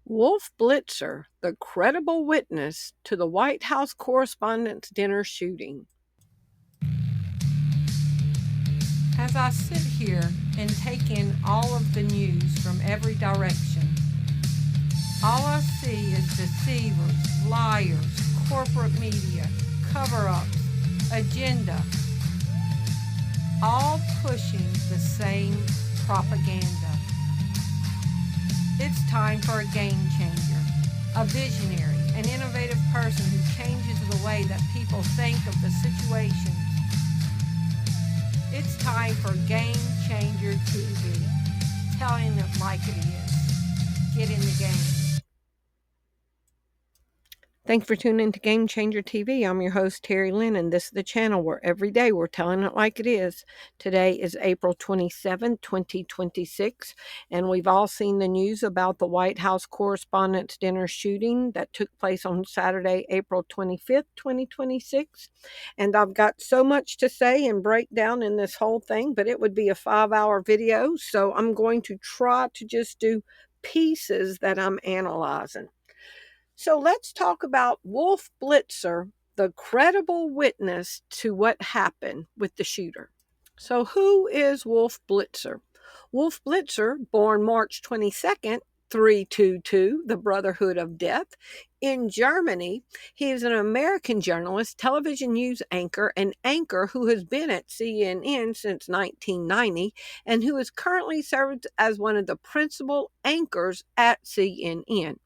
Wolf Blitzer, the credible witness to the White House Correspondence dinner shooting. As I sit here and take in all of the news from every direction, all I see is deceivers, liars, corporate media, cover-ups, agenda, all pushing the same propaganda. It's time for a game changer, a visionary, an innovative person who changes the way that people think of the situations. It's time for Game Changer TV, telling it like it is. Get in the game. Thanks for tuning in to Game Changer TV. I'm your host, Terri Lynn, and this is the channel where every day we're telling it like it is. Today is April 27, 2026, and we've all seen the news about the White House Correspondence Dinner shooting that took place on Saturday, April 25th, 2026. And I've got so much to say and break down in this whole thing, but it would be a 5-hour video, so I'm going to try to just do pieces that I'm analyzing. So let's talk about Wolf Blitzer, the credible witness to what happened with the shooter. So who is Wolf Blitzer? Wolf Blitzer, born March 22nd, 322, the Brotherhood of Death, in Germany. He is an American journalist, television news anchor, and anchor who has been at CNN since 1990 and who is currently served as one of the principal anchors at CNN.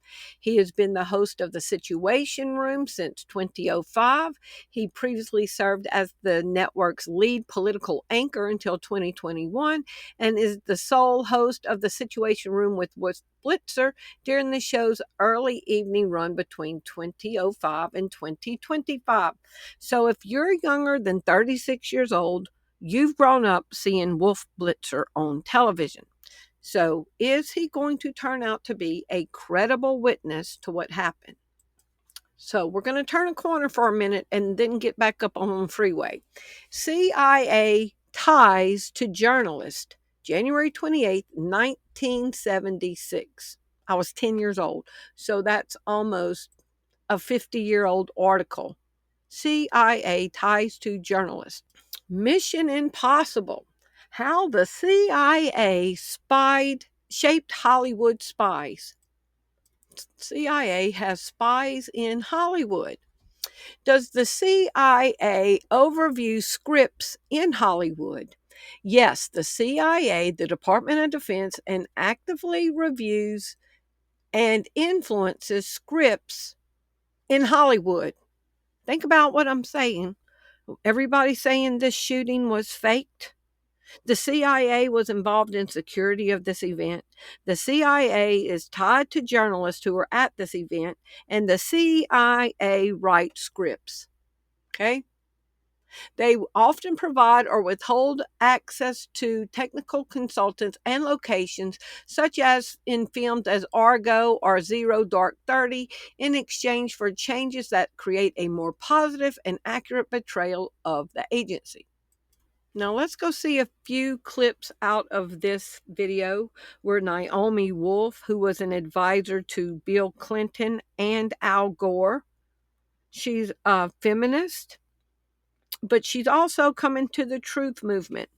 He has been the host of The Situation Room since 2005. He previously served as the network's lead political anchor until 2021 and is the sole host of The Situation Room with Wolf Blitzer during the show's early evening run between 2005 and 2025. So if you're younger than 36 years old, you've grown up seeing Wolf Blitzer on television. So is he going to turn out to be a credible witness to what happened? So we're going to turn a corner for a minute and then get back up on the freeway. CIA ties to journalist, January 28th, 1976. I was 10 years old, so that's almost a 50-year-old article. CIA ties to journalist. Mission Impossible. How the CIA shaped Hollywood spies. CIA has spies in Hollywood. Does the CIA overview scripts in Hollywood? Yes, the CIA, the Department of Defense, and actively reviews and influences scripts in Hollywood. Think about what I'm saying. Everybody's saying this shooting was faked. The CIA was involved in security of this event. The CIA is tied to journalists who were at this event, and the CIA writes scripts. Okay? They often provide or withhold access to technical consultants and locations, such as in films as Argo or Zero Dark 30, in exchange for changes that create a more positive and accurate portrayal of the agency. Now let's go see a few clips out of this video where Naomi Wolf, who was an advisor to Bill Clinton and Al Gore, she's a feminist, but she's also coming to the truth movement.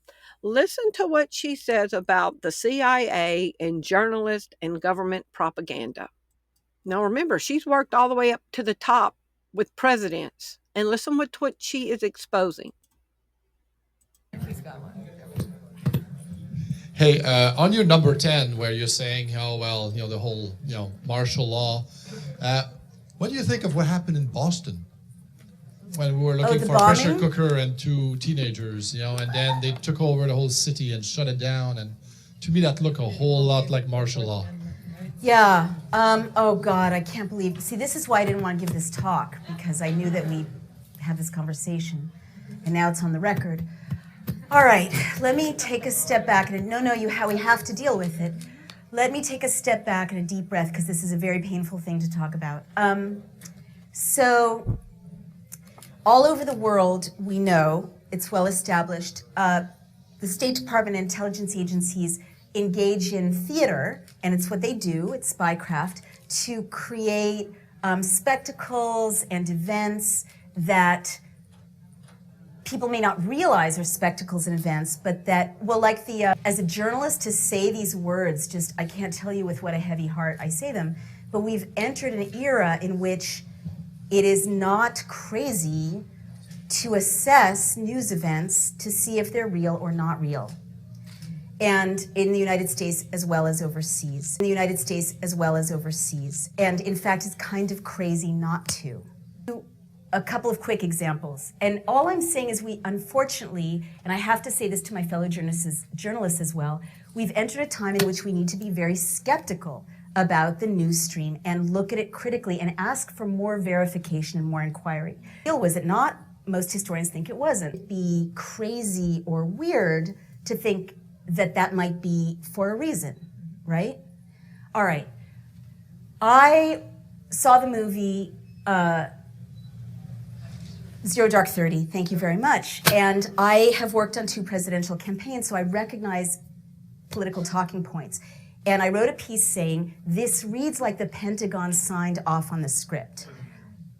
Listen to what she says about the CIA and journalist and government propaganda. Now remember, she's worked all the way up to the top with presidents, and listen to what she is exposing. Hey, on your number 10, where you're saying how, well, the whole, martial law, what do you think of what happened in Boston? When we were looking for a pressure cooker and 2 teenagers, and then they took over the whole city and shut it down. And to me, that looked a whole lot like martial law. Yeah. Oh, God, I can't believe. See, this is why I didn't want to give this talk, because I knew that we'd have this conversation. And now it's on the record. All right, let me take a step back. And we have to deal with it. Let me take a step back and a deep breath, because this is a very painful thing to talk about. So all over the world, we know, it's well established, the State Department and intelligence agencies engage in theater, and it's what they do, it's spycraft, to create spectacles and events that people may not realize are spectacles and events, but that, well, like as a journalist, to say these words, just, I can't tell you with what a heavy heart I say them, but we've entered an era in which it is not crazy to assess news events to see if they're real or not real. And in the United States as well as overseas. In the United States as well as overseas. And in fact, it's kind of crazy not to. A couple of quick examples. And all I'm saying is we, unfortunately, and I have to say this to my fellow journalists as well, we've entered a time in which we need to be very skeptical about the news stream and look at it critically and ask for more verification and more inquiry. Was it not? Most historians think it wasn't. It'd be crazy or weird to think that that might be for a reason, right? All right. I saw the movie Zero Dark 30, thank you very much. And I have worked on 2 presidential campaigns, so I recognize political talking points. And I wrote a piece saying, this reads like the Pentagon signed off on the script.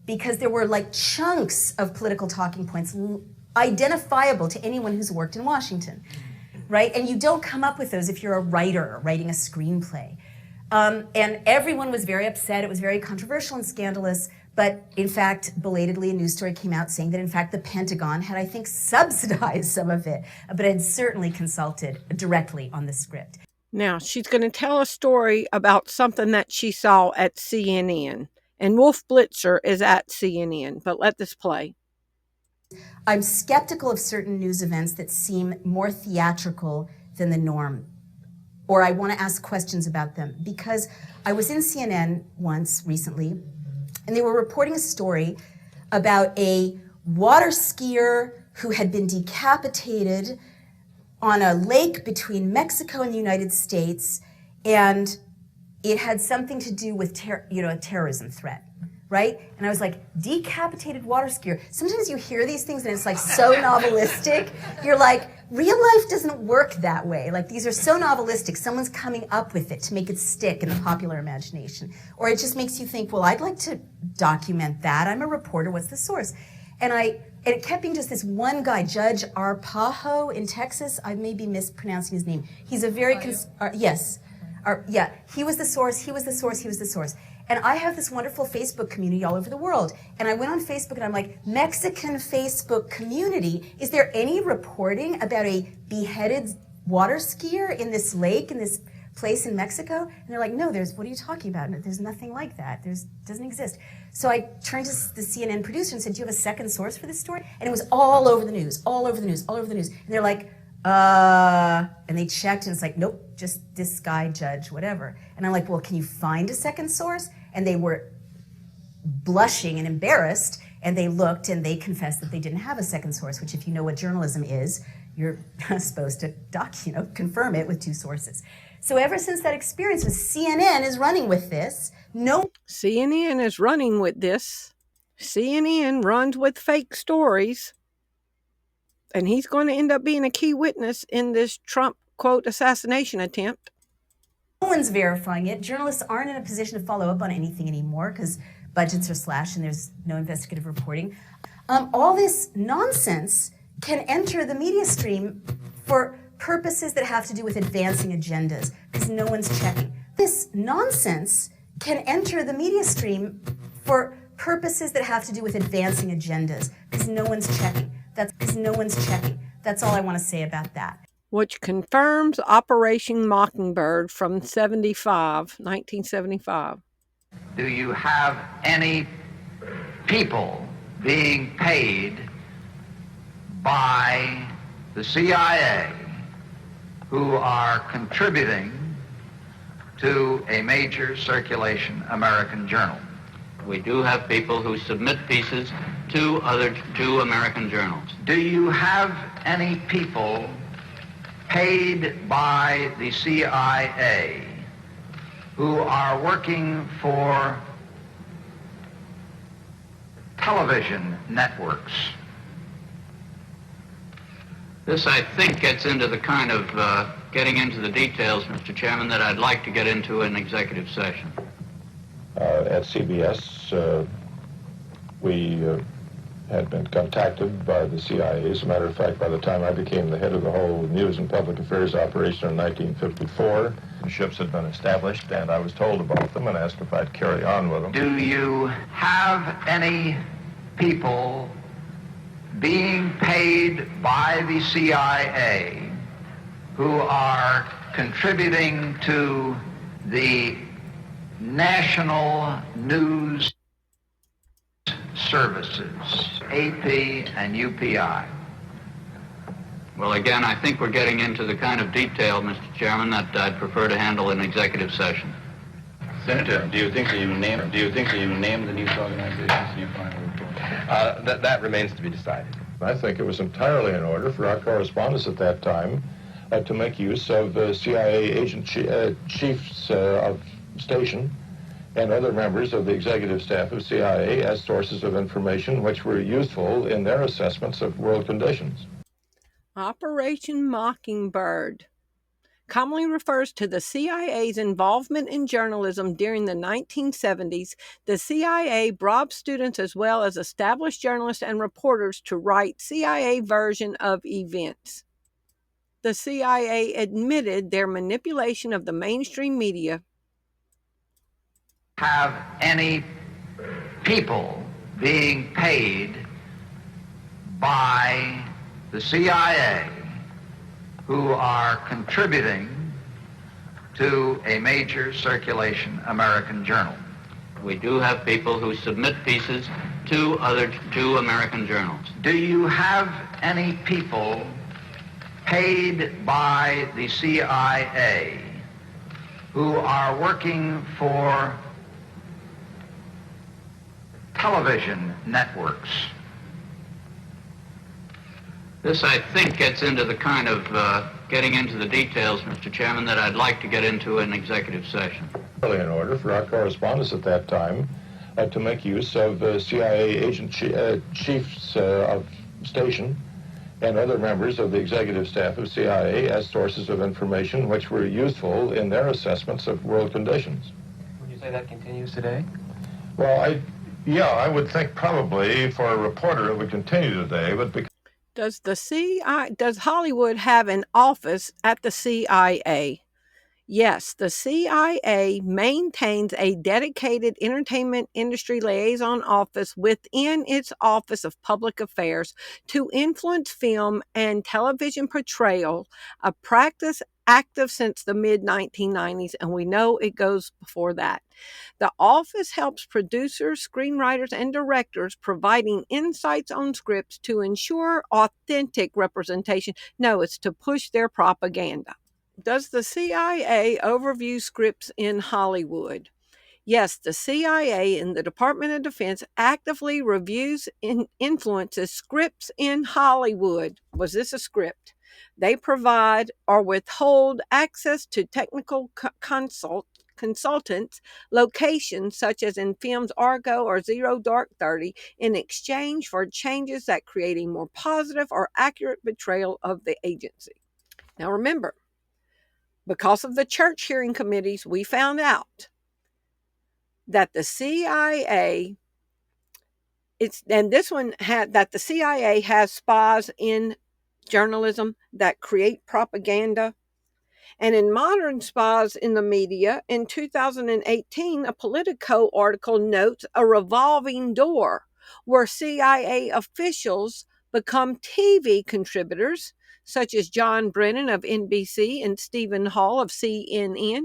Because there were like chunks of political talking points identifiable to anyone who's worked in Washington, right? And you don't come up with those if you're a writer writing a screenplay. And everyone was very upset. It was very controversial and scandalous. But in fact, belatedly, a news story came out saying that in fact the Pentagon had, I think, subsidized some of it, but had certainly consulted directly on the script. Now, she's going to tell a story about something that she saw at CNN. And Wolf Blitzer is at CNN, but let this play. I'm skeptical of certain news events that seem more theatrical than the norm, or I want to ask questions about them, because I was in CNN once recently, and they were reporting a story about a water skier who had been decapitated on a lake between Mexico and the United States, and it had something to do with a terrorism threat, right? And I was like, decapitated water skier. Sometimes you hear these things and it's like so novelistic. You're like, real life doesn't work that way. Like, these are so novelistic. Someone's coming up with it to make it stick in the popular imagination. Or it just makes you think, well, I'd like to document that. I'm a reporter. What's the source? And it kept being just this one guy, Judge Arpajo in Texas. I may be mispronouncing his name. He's a very, yes. Yeah, he was the source, he was the source, he was the source. And I have this wonderful Facebook community all over the world. And I went on Facebook and I'm like, Mexican Facebook community, is there any reporting about a beheaded water skier in this lake, in this place in Mexico? And they're like, no, what are you talking about? There's nothing like that. Doesn't exist. So I turned to the CNN producer and said, do you have a second source for this story? And it was all over the news, all over the news, all over the news. And they're like, and they checked and it's like, nope, just this guy, Judge, whatever. And I'm like, well, can you find a second source? And they were blushing and embarrassed, and they looked and they confessed that they didn't have a second source, which if you know what journalism is, you're supposed to confirm it with 2 sources. So ever since that experience with CNN is running with this, CNN is running with this. CNN runs with fake stories. And he's going to end up being a key witness in this Trump, quote, assassination attempt. No one's verifying it. Journalists aren't in a position to follow up on anything anymore because budgets are slashed and there's no investigative reporting. All this nonsense can enter the media stream for purposes that have to do with advancing agendas because no one's checking. This nonsense can enter the media stream for purposes that have to do with advancing agendas because no one's checking. That's all I want to say about that. Which confirms Operation Mockingbird from 1975. Do you have any people being paid by the CIA who are contributing to a major circulation American journal? We do have people who submit pieces to American journals. Do you have any people paid by the CIA who are working for television networks? This, I think, gets into the kind of getting into the details, Mr. Chairman, that I'd like to get into in executive session. At CBS, we had been contacted by the CIA. As a matter of fact, by the time I became the head of the whole news and public affairs operation in 1954, the ships had been established, and I was told about them and asked if I'd carry on with them. Do you have any people being paid by the CIA who are contributing to the national news services, AP and UPI? Well, again, I think we're getting into the kind of detail, Mr. Chairman, that I'd prefer to handle in executive session. Senator, do you think that you named the news organizations in your final report? That remains to be decided. I think it was entirely in order for our correspondents at that time to make use of the CIA agent chiefs of station and other members of the executive staff of CIA as sources of information which were useful in their assessments of world conditions. Operation Mockingbird commonly refers to the CIA's involvement in journalism during the 1970s. The CIA bribed students as well as established journalists and reporters to write CIA version of events. The CIA admitted their manipulation of the mainstream media. Have any people being paid by the CIA who are contributing to a major circulation American journal? We do have people who submit pieces to American journals. Do you have any people paid by the CIA who are working for television networks? This, I think, gets into the kind of getting into the details, Mr. Chairman, that I'd like to get into in executive session. In order for our correspondents at that time to make use of the CIA agent chiefs of station and other members of the executive staff of CIA as sources of information which were useful in their assessments of world conditions. Would you say that continues today? Well, I would think probably for a reporter it would continue today, but because Does Hollywood have an office at the CIA? Yes, the CIA maintains a dedicated entertainment industry liaison office within its Office of Public Affairs to influence film and television portrayal, a practice active since the mid-1990s, and we know it goes before that. The office helps producers, screenwriters, and directors, providing insights on scripts to ensure authentic representation. No, it's to push their propaganda. Does the CIA overview scripts in Hollywood? Yes, the CIA and the Department of Defense actively reviews and influences scripts in Hollywood. Was this a script? They provide or withhold access to technical consultants, locations such as in films Argo or Zero Dark 30, in exchange for changes that create a more positive or accurate portrayal of the agency. Now remember, because of the church hearing committees, we found out that the CIA, that the CIA has spies in journalism that create propaganda. And in modern spies in the media, in 2018, a Politico article notes a revolving door where CIA officials become TV contributors, such as John Brennan of NBC and Stephen Hall of CNN,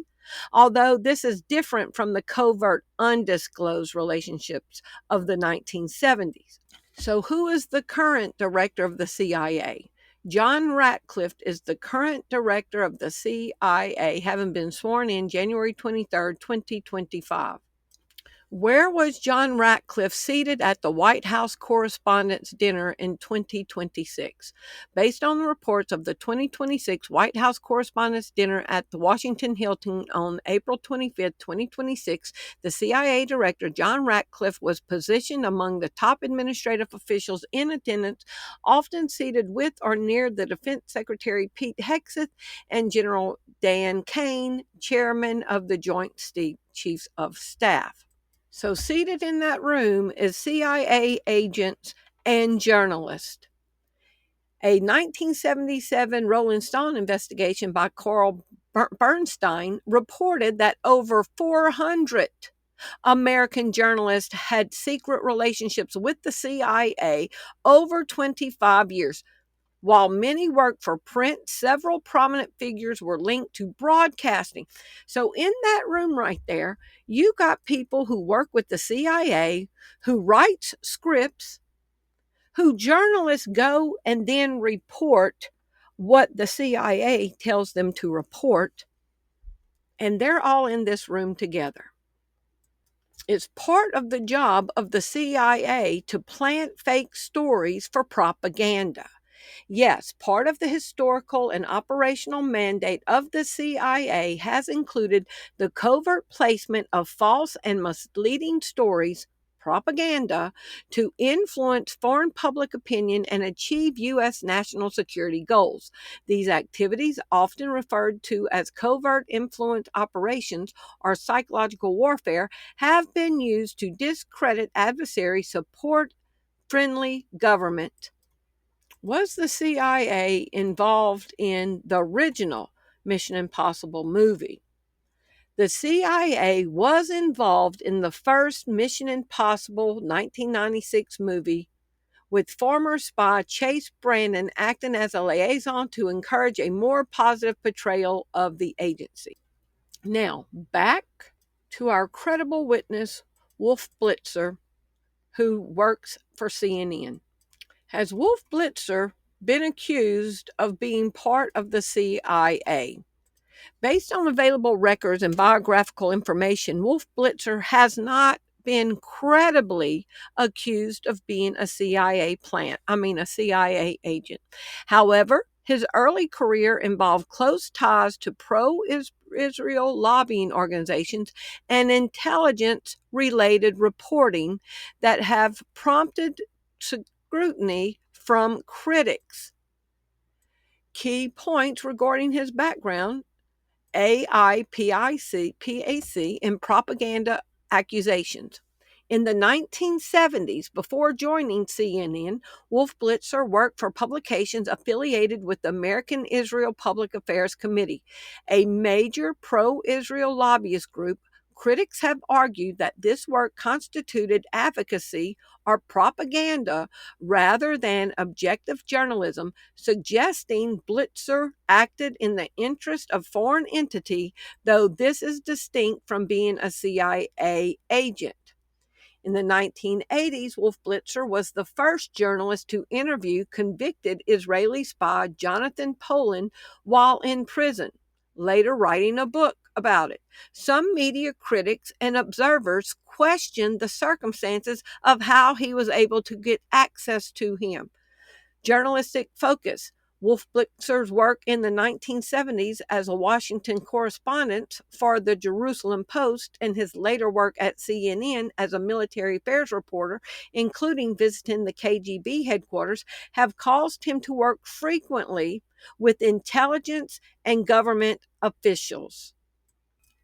although this is different from the covert, undisclosed relationships of the 1970s. So who is the current director of the CIA? John Ratcliffe is the current director of the CIA, having been sworn in January 23, 2025. Where was John Ratcliffe seated at the White House Correspondence Dinner in 2026? Based on the reports of the 2026 White House Correspondence Dinner at the Washington Hilton on April 25, 2026, the CIA Director John Ratcliffe was positioned among the top administrative officials in attendance, often seated with or near the Defense Secretary Pete Hegseth and General Dan Kane, Chairman of the Joint Chiefs of Staff. So seated in that room is CIA agents and journalists. A 1977 Rolling Stone investigation by Carl Bernstein reported that over 400 American journalists had secret relationships with the CIA over 25 years. While many worked for print, several prominent figures were linked to broadcasting. So in that room right there, you got people who work with the CIA, who write scripts, who journalists go and then report what the CIA tells them to report. And they're all in this room together. It's part of the job of the CIA to plant fake stories for propaganda. Yes, part of the historical and operational mandate of the CIA has included the covert placement of false and misleading stories, propaganda, to influence foreign public opinion and achieve U.S. national security goals. These activities, often referred to as covert influence operations or psychological warfare, have been used to discredit adversaries, support friendly government. Was the CIA involved in the original Mission Impossible movie? The CIA was involved in the first Mission Impossible 1996 movie, with former spy Chase Brandon acting as a liaison to encourage a more positive portrayal of the agency. Now, back to our credible witness, Wolf Blitzer, who works for CNN. Has Wolf Blitzer been accused of being part of the CIA? Based on available records and biographical information, Wolf Blitzer has not been credibly accused of being a CIA agent. However, his early career involved close ties to pro-Israel lobbying organizations and intelligence-related reporting that have prompted scrutiny from critics. Key points regarding his background: AIPAC in propaganda accusations. In the 1970s, before joining CNN, Wolf Blitzer worked for publications affiliated with the American Israel Public Affairs Committee, a major pro-Israel lobbyist group. Critics have argued that this work constituted advocacy or propaganda rather than objective journalism, suggesting Blitzer acted in the interest of foreign entity, though this is distinct from being a CIA agent. In the 1980s, Wolf Blitzer was the first journalist to interview convicted Israeli spy Jonathan Polin while in prison, later writing a book about it. Some media critics and observers questioned the circumstances of how he was able to get access to him. Journalistic focus. Wolf Blitzer's work in the 1970s as a Washington correspondent for the Jerusalem Post and his later work at CNN as a military affairs reporter, including visiting the KGB headquarters, have caused him to work frequently with intelligence and government officials.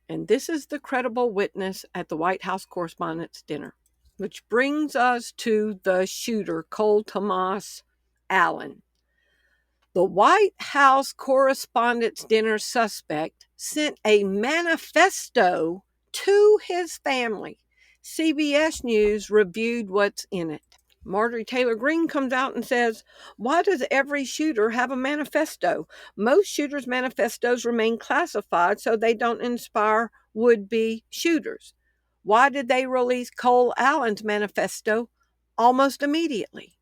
And this is the credible witness at the White House Correspondents' Dinner, which brings us to the shooter, Cole Thomas Allen. The White House Correspondents' Dinner suspect sent a manifesto to his family. CBS News reviewed what's in it. Marjorie Taylor Greene comes out and says, "Why does every shooter have a manifesto? Most shooters' manifestos remain classified so they don't inspire would-be shooters. Why did they release Cole Allen's manifesto almost immediately?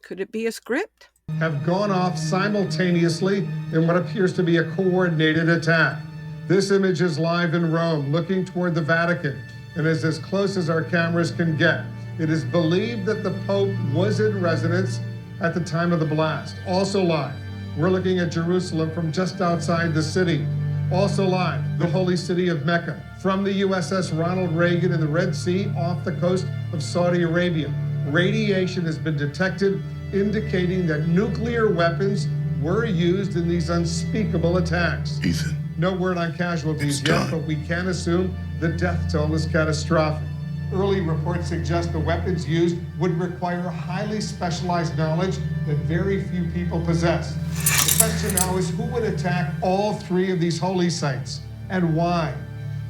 Could it be a script?" Have gone off simultaneously in what appears to be a coordinated attack. This image is live in Rome, looking toward the Vatican. and is as close as our cameras can get. It is believed that the Pope was in residence at the time of the blast. Also live, we're looking at Jerusalem from just outside the city. Also live, the holy city of Mecca. From the USS Ronald Reagan in the Red Sea off the coast of Saudi Arabia. Radiation has been detected, indicating that nuclear weapons were used in these unspeakable attacks. Ethan. No word on casualties yet, but we can assume the death toll is catastrophic. Early reports suggest the weapons used would require highly specialized knowledge that very few people possess. The question now is, who would attack all three of these holy sites, and why?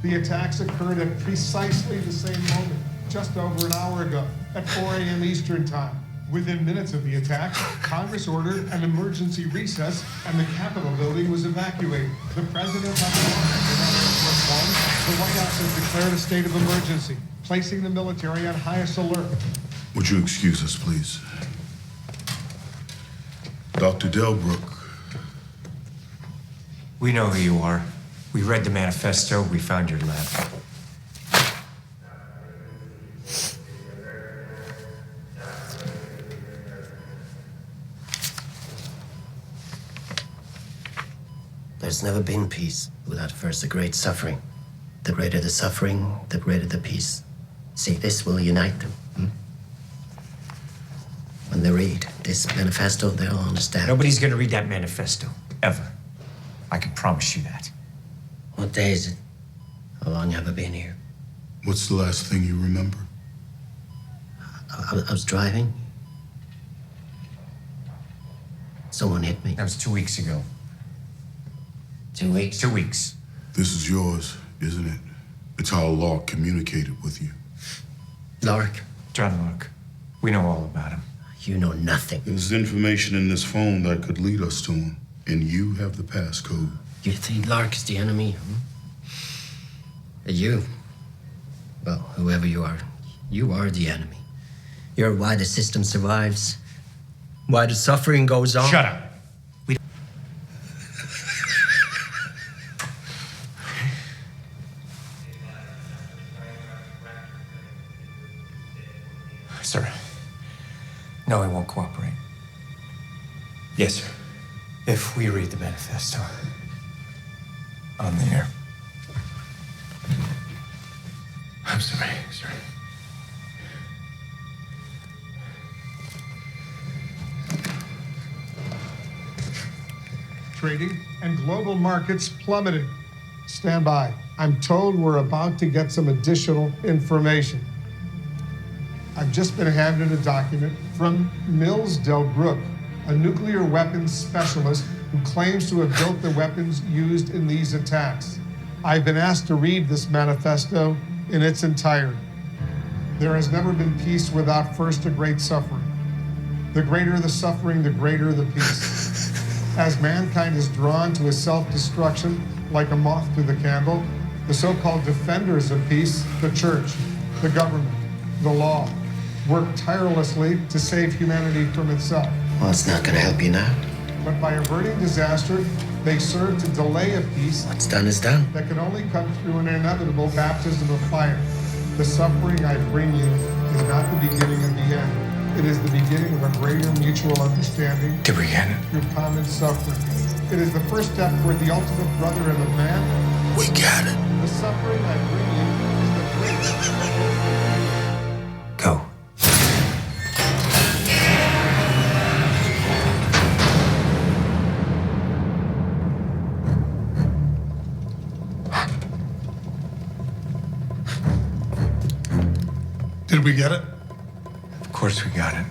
The attacks occurred at precisely the same moment, just over an hour ago, at 4 a.m. Eastern Time. Within minutes of the attack, Congress ordered an emergency recess and the Capitol building was evacuated. The president of the White House has declared a state of emergency, placing the military on highest alert. Would you excuse us, please? Dr. Delbrook. We know who you are. We read the manifesto. We found your lab. There's never been peace without first a great suffering. The greater the suffering, the greater the peace. See, this will unite them. When they read this manifesto, they'll understand. Nobody's gonna read that manifesto, ever. I can promise you that. What day is it? How long have I been here? What's the last thing you remember? I was driving. Someone hit me. That was 2 weeks ago. 2 weeks? 2 weeks. This is yours, isn't it? It's how Lark communicated with you. Lark? John Lark. We know all about him. You know nothing. There's information in this phone that could lead us to him, and you have the passcode. You think Lark is the enemy? You? Well, whoever you are the enemy. You're why the system survives, why the suffering goes on. Shut up. Sir. No, I won't cooperate. Yes, sir. If we read the manifesto on the air. I'm sorry, sir. Trading and global markets plummeted. Stand by. I'm told we're about to get some additional information. I've just been handed a document from Mills Delbrook, a nuclear weapons specialist who claims to have built the weapons used in these attacks. I've been asked to read this manifesto in its entirety. There has never been peace without first a great suffering. The greater the suffering, the greater the peace. As mankind is drawn to a self-destruction like a moth to the candle, the so-called defenders of peace, the church, the government, the law, work tirelessly to save humanity from itself. Well, it's not going to help you now. But by averting disaster, they serve to delay a peace. What's done is done. That can only come through an inevitable baptism of fire. The suffering I bring you is not the beginning of the end. It is the beginning of a greater mutual understanding. Did we get it? Through common suffering. It is the first step toward the ultimate brotherhood of man. We got it. The suffering I bring you is the greatest. Go. Did we get it? Of course we got it.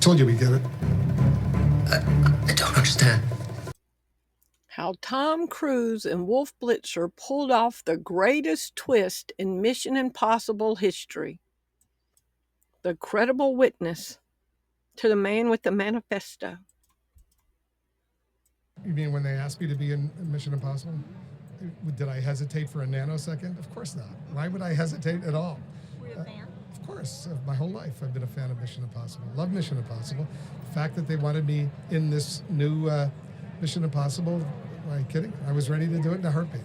Told you we get it. I don't understand. How Tom Cruise and Wolf Blitzer pulled off the greatest twist in Mission Impossible history. The credible witness to the man with the manifesto. You mean when they asked me to be in Mission Impossible? Did I hesitate for a nanosecond? Of course not. Why would I hesitate at all? Were you a fan? Of Of course, my whole life I've been a fan of Mission Impossible. Love Mission Impossible. The fact that they wanted me in this new Mission Impossible, are you kidding? I was ready to do it in a heartbeat.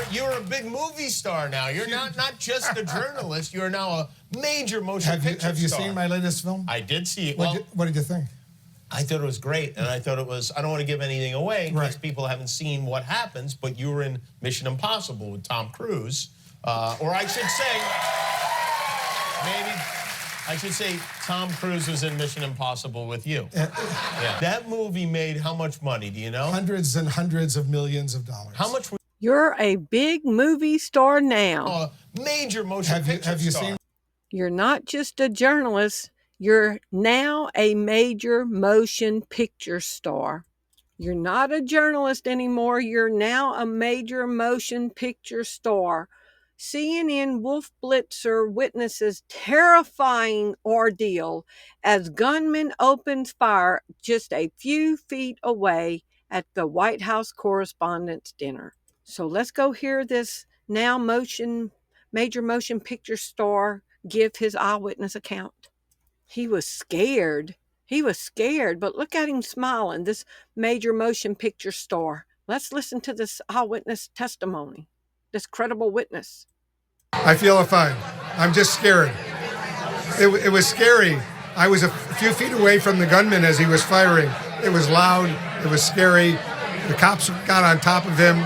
You're a big movie star now. You're not just a journalist. You're now a major motion picture star. Have you seen my latest film? I did see it. What did you think? I thought it was great, and I thought it was, I don't want to give anything away because people haven't seen what happens, but you were in Mission Impossible with Tom Cruise. Or I should say, maybe, I should say Tom Cruise was in Mission Impossible with you. Yeah. That movie made how much money, do you know? Hundreds and hundreds of millions of dollars. How much? You're a big movie star now. Major motion picture Have you star. seen? You're not just a journalist. You're now a major motion picture star. You're not a journalist anymore. You're now a major motion picture star. CNN Wolf Blitzer witnesses terrifying ordeal as gunman opens fire just a few feet away at the White House Correspondence dinner. So let's go hear this now major motion picture star give his eyewitness account. He was scared. He was scared, but look at him smiling, this major motion picture star. Let's listen to this eyewitness testimony, this credible witness. I feel fine. I'm just scared. It was scary. I was a few feet away from the gunman as he was firing. It was loud. It was scary. The cops got on top of him,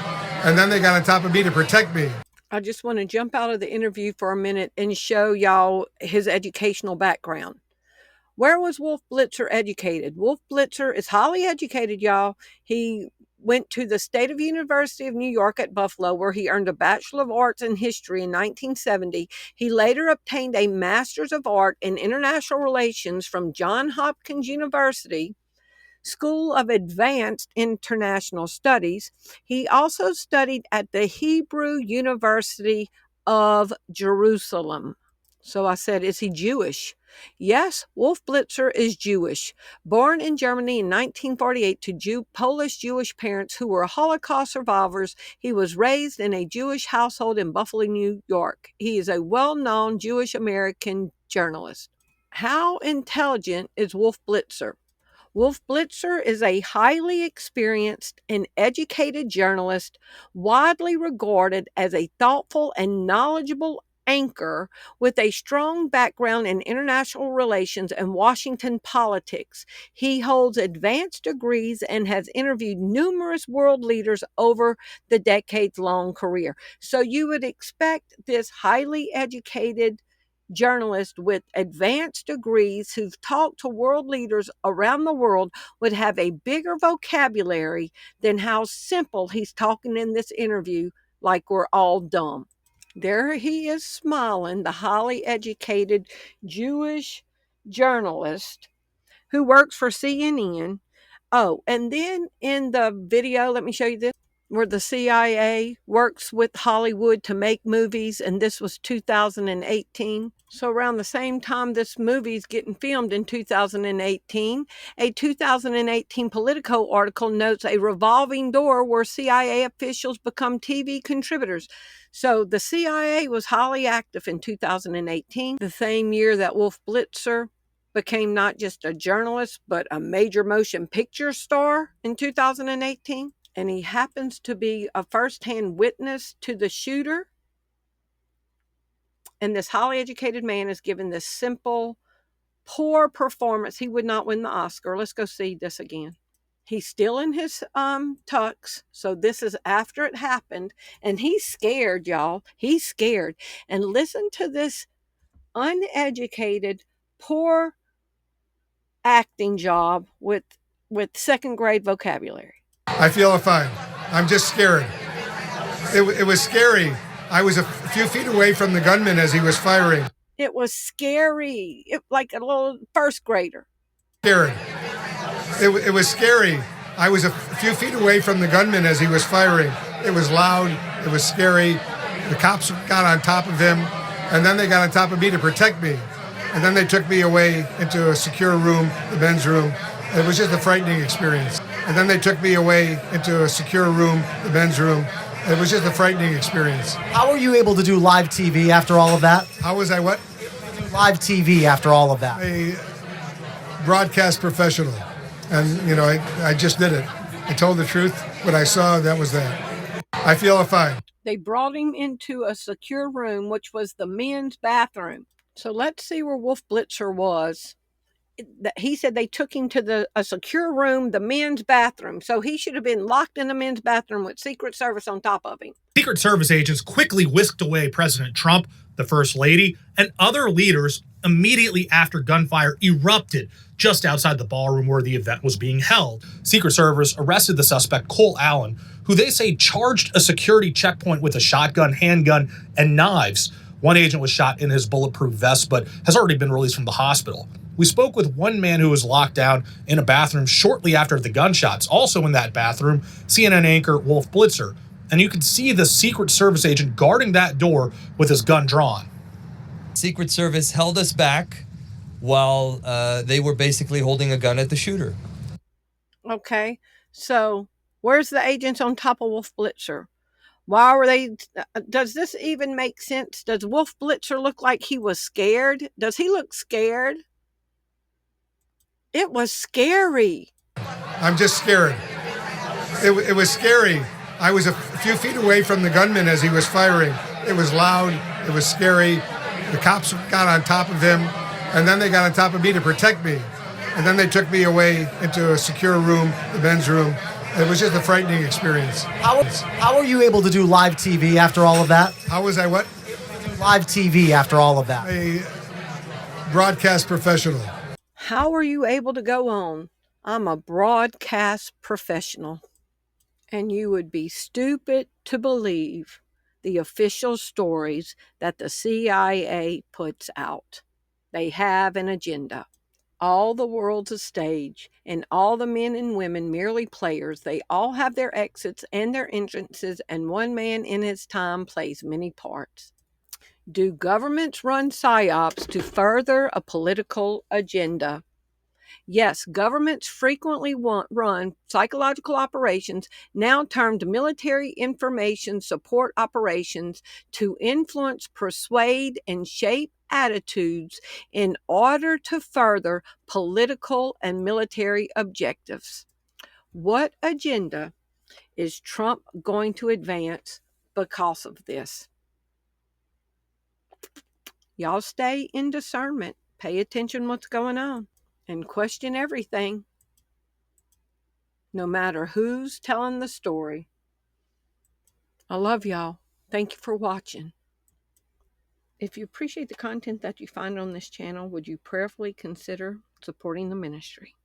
and then they got on top of me to protect me. I just want to jump out of the interview for a minute and show y'all his educational background. Where was Wolf Blitzer educated? Wolf Blitzer is highly educated, y'all. He went to the State University of New York at Buffalo, where he earned a Bachelor of Arts in History in 1970. He later obtained a Master's of Art in International Relations from Johns Hopkins University School of Advanced International Studies. He also studied at the Hebrew University of Jerusalem. So I said, is he Jewish? Yes, Wolf Blitzer is Jewish. Born in Germany in 1948 to Polish Jewish parents who were Holocaust survivors, he was raised in a Jewish household in Buffalo, New York. He is a well-known Jewish American journalist. How intelligent is Wolf Blitzer? Wolf Blitzer is a highly experienced and educated journalist, widely regarded as a thoughtful and knowledgeable anchor with a strong background in international relations and Washington politics. He holds advanced degrees and has interviewed numerous world leaders over the decades-long career. So you would expect this highly educated journalist with advanced degrees who've talked to world leaders around the world would have a bigger vocabulary than how simple he's talking in this interview, like we're all dumb. There he is smiling, the highly educated Jewish journalist who works for CNN. Oh, and then in the video, let me show you this, where the CIA works with Hollywood to make movies, and this was 2018. So around the same time this movie's getting filmed in 2018, a 2018 Politico article notes a revolving door where CIA officials become TV contributors. So the CIA was highly active in 2018, the same year that Wolf Blitzer became not just a journalist, but a major motion picture star in 2018. And he happens to be a first-hand witness to the shooter. And this highly educated man is given this simple, poor performance. He would not win the Oscar. Let's go see this again. He's still in his tux. So this is after it happened. And he's scared, y'all. He's scared. And listen to this uneducated, poor acting job with second grade vocabulary. I feel fine. I'm just scared. It was scary. I was a few feet away from the gunman as he was firing. It was scary, like a little first grader. Scared. It was scary. I was a few feet away from the gunman as he was firing. It was loud. It was scary. The cops got on top of him, and then they got on top of me to protect me. And then they took me away into a secure room, the men's room. It was just a frightening experience. And then they took me away into a secure room, the men's room. It was just a frightening experience. How were you able to do live TV after all of that? How was I what? Live TV after all of that. A broadcast professional. And, you know, I just did it. I told the truth. What I saw, that was that. I feel fine. They brought him into a secure room, which was the men's bathroom. So let's see where Wolf Blitzer was. He said they took him to a secure room, the men's bathroom. So he should have been locked in the men's bathroom with Secret Service on top of him. Secret Service agents quickly whisked away President Trump, the First Lady, and other leaders immediately after gunfire erupted just outside the ballroom where the event was being held. Secret Service arrested the suspect, Cole Allen, who they say charged a security checkpoint with a shotgun, handgun, and knives. One agent was shot in his bulletproof vest, but has already been released from the hospital. We spoke with one man who was locked down in a bathroom shortly after the gunshots. Also in that bathroom, CNN anchor Wolf Blitzer. And you can see the Secret Service agent guarding that door with his gun drawn. Secret Service held us back while they were basically holding a gun at the shooter. Okay, so where's the agents on top of Wolf Blitzer? Why were they? Does this even make sense? Does Wolf Blitzer look like he was scared? Does he look scared? It was scary. I'm just scared. It was scary. I was a few feet away from the gunman as he was firing. It was loud. It was scary. The cops got on top of him, and then they got on top of me to protect me. And then they took me away into a secure room, the men's room. It was just a frightening experience. How were you able to do live TV after all of that? How was I what? Live TV after all of that. A broadcast professional. How are you able to go on? I'm a broadcast professional. And you would be stupid to believe the official stories that the CIA puts out. They have an agenda. All the world's a stage, and all the men and women merely players. They all have their exits and their entrances, and one man in his time plays many parts. Do governments run psyops to further a political agenda? Yes, governments frequently run psychological operations, now termed military information support operations, to influence, persuade, and shape attitudes in order to further political and military objectives. What agenda is Trump going to advance because of this? Y'all stay in discernment. Pay attention what's going on and question everything, no matter who's telling the story. I love y'all. Thank you for watching. If you appreciate the content that you find on this channel, would you prayerfully consider supporting the ministry?